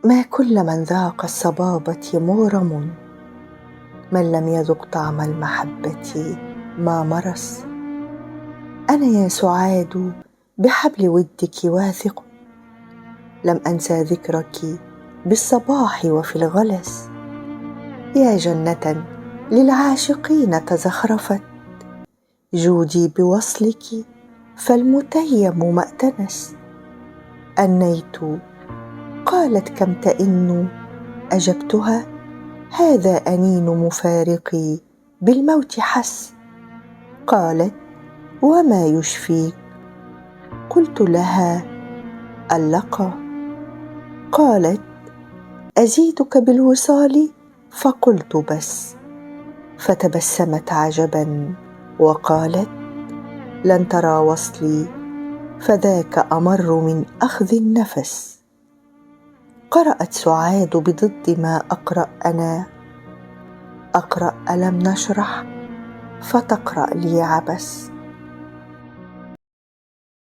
ما كل من ذاق الصبابة مغرم، من لم يذق طعم المحبة ما مرس. أنا يا سعاد بحبل ودك واثق، لم أنسى ذكرك بالصباح وفي الغلس. يا جنة للعاشقين تزخرفت، جودي بوصلك فالمتيم ما ائتنس. أنيت قالت كم تئن، أجبتها هذا أنين مفارقي بالموت حس. قالت وما يشفيك؟ قلت لها اللقى. قالت أزيدك بالوصال؟ فقلت بس. فتبسمت عجبا وقالت لن ترى وصلي، فذاك أمر من أخذ النفس. قرأت سعاد بضد ما أقرأ أنا، أقرأ ألم نشرح فتقرأ لي عبس.